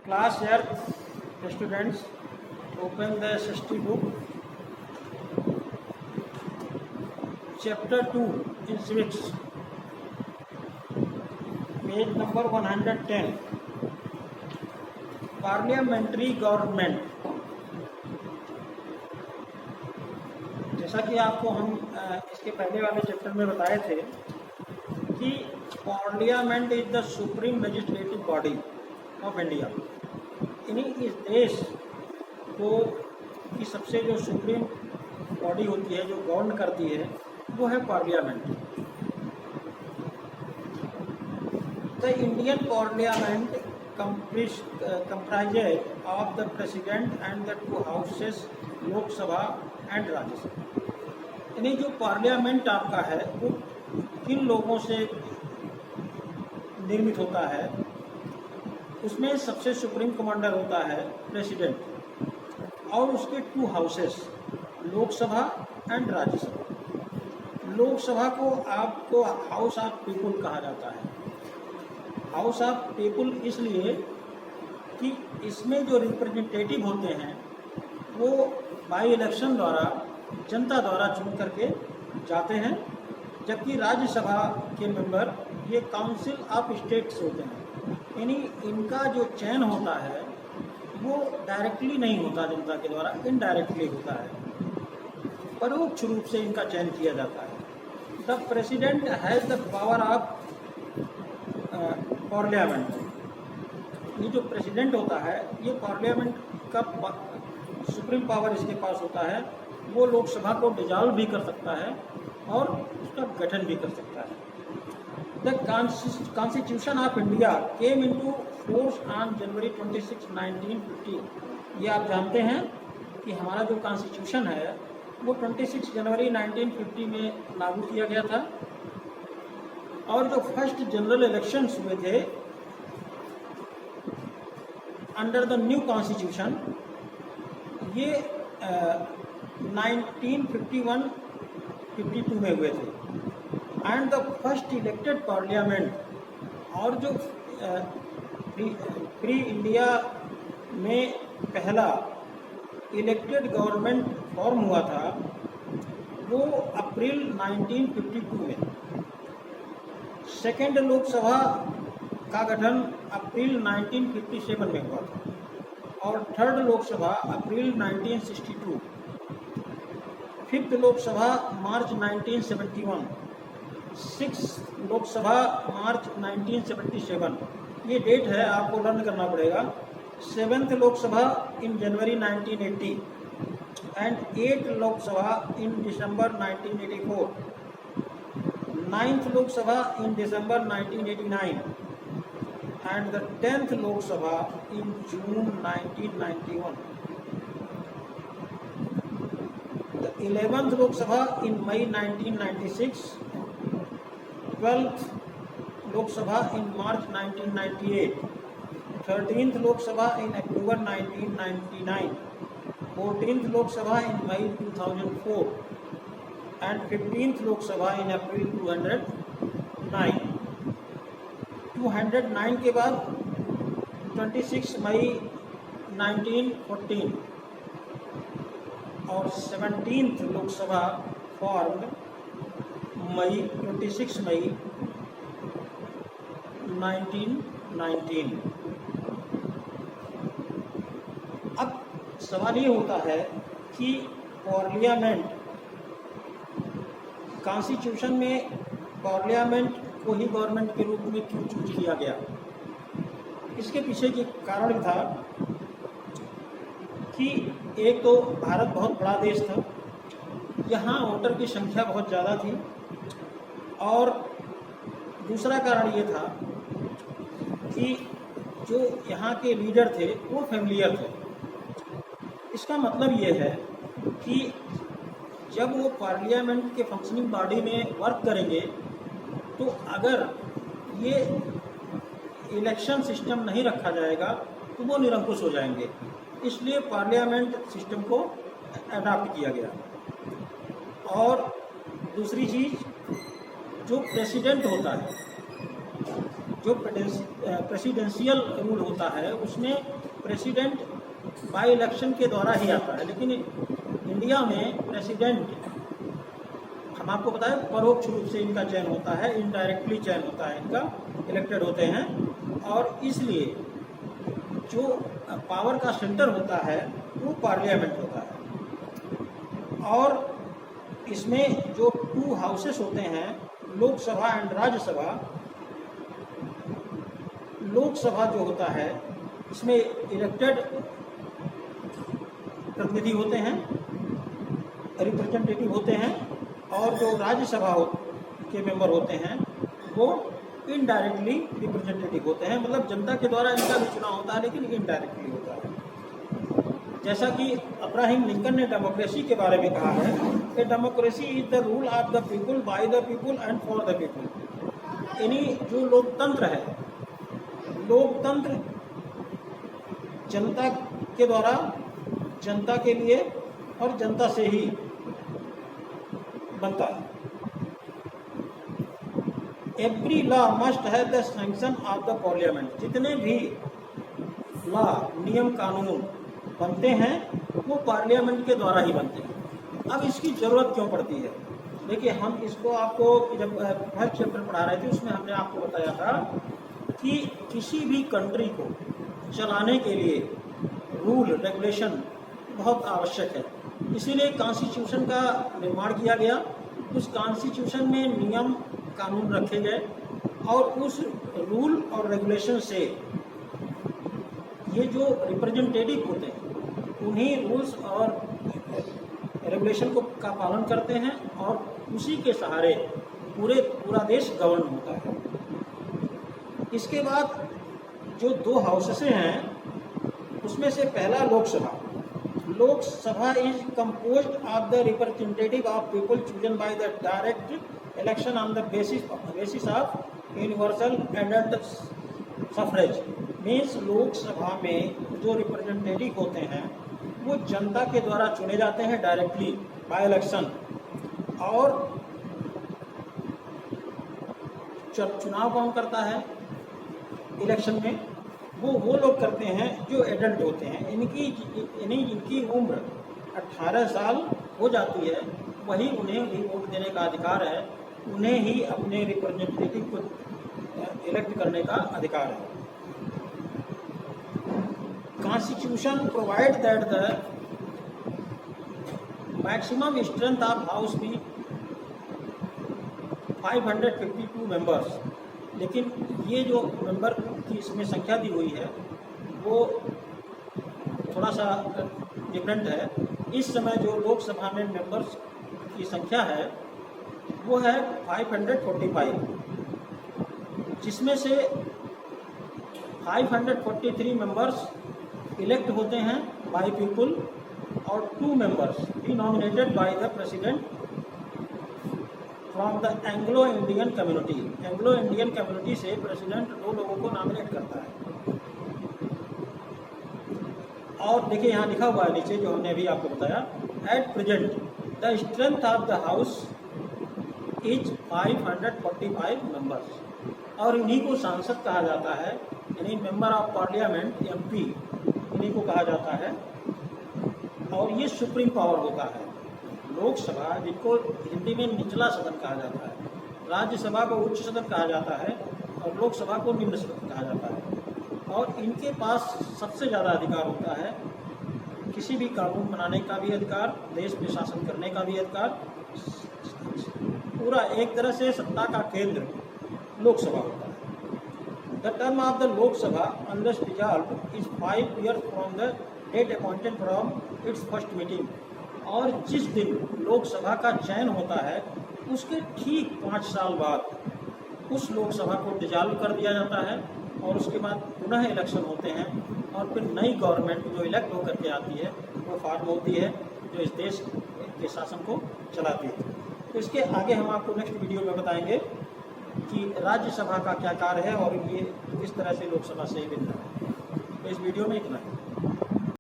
Class year students, open the SST book, chapter 2 in civics, page number 110, parliamentary government. जैसा कि आपको हम इसके पहले वाले चैप्टर में बताए थे कि parliament is the supreme legislative body of India. यानी इस देश को की सबसे जो सुप्रीम बॉडी होती है, जो गवर्न करती है, वो है parliament. The Indian parliament comprises of the president and the two houses, लोक सभा एंड राज्यसभा। यानी जो पार्लियामेंट आपका है वो किन लोगों से निर्मित होता है, उसमें सबसे सुप्रीम कमांडर होता है प्रेसिडेंट, और उसके to houses, Lok Sabha and Rajya Sabha. Lok Sabha को आपको हाउस ऑफ पीपुल कहा जाता है। हाउस ऑफ पीपुल इसलिए कि इसमें जो रिप्रेजेंटेटिव होते हैं वो बाई इलेक्शन द्वारा, जनता द्वारा चुन करके जाते हैं, जबकि राज्यसभा के मेंबर ये काउंसिल ऑफ स्टेट्स होते हैं। यानी इनका जो चयन होता है वो डायरेक्टली नहीं होता जनता के द्वारा, इनडायरेक्टली होता है, परोक्ष रूप से इनका चयन किया जाता है। The president has the power of parliament. ये जो प्रेसिडेंट होता है ये पार्लियामेंट का सुप्रीम पावर इसके पास होता है। वो लोकसभा को डिजॉल्व भी कर सकता है और उसका गठन भी कर सकता है। The constitution of India came into force on January 26, 1950। ये आप जानते हैं कि हमारा जो कॉन्स्टिट्यूशन है वो 26 जनवरी 1950 में लागू किया गया था। और जो फर्स्ट जनरल इलेक्शंस हुए थे अंडर द न्यू कॉन्स्टिट्यूशन, ये 1951-52 में हुए थे। And the first elected parliament, और जो प्री इंडिया में पहला इलेक्टेड गवर्नमेंट फॉर्म हुआ था वो अप्रैल 1952 में। सेकेंड लोकसभा का गठन अप्रैल 1957 में हुआ था और third Lok Sabha April 1962, fifth Lok Sabha March 1971, six Lok Sabha March 1977। ये डेट है, आपको लर्न करना पड़ेगा। Seventh Lok Sabha in January 1980 and eight Lok Sabha in December 1984, ninth Lok Sabha in December 1989 and the 10th Lok Sabha in June 1991. The 11th Lok Sabha in May 1996, 12th Lok Sabha in March 1998, 13th Lok Sabha in October 1999, 14th Lok Sabha in May 2004 and 15th Lok Sabha in April 2009। 209 के बाद 26 मई 1914 और 17th Lok Sabha form 26 मई 1919। अब सवाल ये होता है कि parliament, constitution में पार्लियामेंट को ही गवर्नमेंट के रूप में क्यों चूज किया गया? इसके पीछे के कारण था कि एक तो भारत बहुत बड़ा देश था, यहाँ वोटर की संख्या बहुत ज़्यादा थी, और दूसरा कारण ये था कि जो यहाँ के लीडर थे वो फैमिलियर थे। इसका मतलब ये है कि जब वो पार्लियामेंट के फंक्शनिंग बॉडी में वर्क करेंगे तो अगर ये इलेक्शन सिस्टम नहीं रखा जाएगा तो वो निरंकुश हो जाएंगे। इसलिए पार्लियामेंट सिस्टम को अडॉप्ट किया गया। और दूसरी चीज़, जो प्रेसिडेंट होता है जो प्रेसिडेंशियल रूल होता है उसमें प्रेसिडेंट बाई इलेक्शन के द्वारा ही आता है, लेकिन इंडिया में प्रेसिडेंट हम आपको बताएं परोक्ष रूप से इनका चयन होता है, इनडायरेक्टली चयन होता है इनका, इलेक्टेड होते हैं। और इसलिए जो पावर का सेंटर होता है वो पार्लियामेंट होता है। और इसमें जो 2 हाउसेस होते हैं, लोकसभा एंड राज्यसभा। लोकसभा जो होता है इसमें इलेक्टेड प्रतिनिधि होते हैं, रिप्रेजेंटेटिव होते हैं, और जो राज्यसभा के मेंबर होते हैं वो इनडायरेक्टली रिप्रेजेंटेटिव होते हैं, मतलब जनता के द्वारा इनका भी चुनाव होता है लेकिन इनडायरेक्टली होता है। जैसा कि अब्राहम लिंकन ने डेमोक्रेसी के बारे में कहा है कि democracy is the rule of the people by the people and for the people. यानी जो लोकतंत्र है, लोकतंत्र जनता के द्वारा, जनता के लिए और जनता से ही बनता है। Every law must have the sanction of the parliament. जितने भी लॉ, नियम कानून बनते हैं वो पार्लियामेंट के द्वारा ही बनते हैं। अब इसकी ज़रूरत क्यों पड़ती है? देखिए, हम इसको आपको जब फर्स्ट चैप्टर पढ़ा रहे थे उसमें हमने आपको बताया था कि किसी भी कंट्री को चलाने के लिए रूल रेगुलेशन बहुत आवश्यक है। इसीलिए कॉन्स्टिट्यूशन का निर्माण किया गया। उस कॉन्स्टिट्यूशन में नियम कानून रखे गए और उस रूल और रेगुलेशन से ये जो रिप्रेजेंटेटिव होते हैं उन्हीं रूल्स और रेगुलेशन का पालन करते हैं और उसी के सहारे पूरा देश गवर्न होता है। इसके बाद जो 2 हाउसेस हैं उसमें से पहला Lok Sabha. Lok Sabha is composed of the representative of people chosen by the direct election on the basis of universal adult suffrage. Means Lok Sabha में जो रिप्रेजेंटेटिव होते हैं वो जनता के द्वारा चुने जाते हैं डायरेक्टली बाय इलेक्शन, और चुनाव कौन करता है इलेक्शन में? वो लोग करते हैं जो एडल्ट होते हैं। जिनकी उम्र 18 साल हो जाती है वही उन्हें ही वोट देने का अधिकार है, उन्हें ही अपने रिप्रेजेंटेटिव को इलेक्ट करने का अधिकार है। Constitution provide that the maximum strength of house be 552 members. लेकिन ये जो मेंबर की इसमें संख्या दी हुई है वो थोड़ा सा डिफरेंट है। इस समय जो लोकसभा में मेंबर्स की संख्या है वो है 545, जिसमें से 543 मेंबर्स इलेक्ट होते हैं बाय पीपल और 2 members be nominated by the president from the Anglo Indian community. Anglo Indian community से प्रेसिडेंट 2 लोगों को नॉमिनेट करता है। और देखिए यहाँ लिखा हुआ है नीचे जो हमने अभी आपको बताया, at present the strength of the house is 545 members. और इन्हीं को सांसद कहा जाता है, यानी मेंबर ऑफ पार्लियामेंट MP, इन्हीं को कहा जाता है। और ये सुप्रीम पावर होता है। लोकसभा, जिनको हिंदी में निचला सदन कहा जाता है, राज्यसभा को उच्च सदन कहा जाता है और लोकसभा को निम्न सदन कहा जाता है। और इनके पास सबसे ज़्यादा अधिकार होता है, किसी भी कानून बनाने का भी अधिकार, देश में शासन करने का भी अधिकार। पूरा एक तरह से सत्ता का केंद्र लोकसभा होता है। The term of the Lok Sabha unless dissolved is 5 years from the date appointed from its first meeting. और जिस दिन लोकसभा का चयन होता है उसके ठीक 5 साल बाद उस लोकसभा को डिसॉल्व कर दिया जाता है और उसके बाद पुनः इलेक्शन होते हैं और फिर नई गवर्नमेंट जो इलेक्ट होकर के आती है वो फॉर्म होती है, जो इस देश के शासन को चलाती है। तो इसके आगे हम आपको नेक्स्ट वीडियो में बताएंगे कि राज्यसभा का क्या कार्य है और ये किस तरह से लोकसभा से भिन्न है। तो इस वीडियो में इतना है।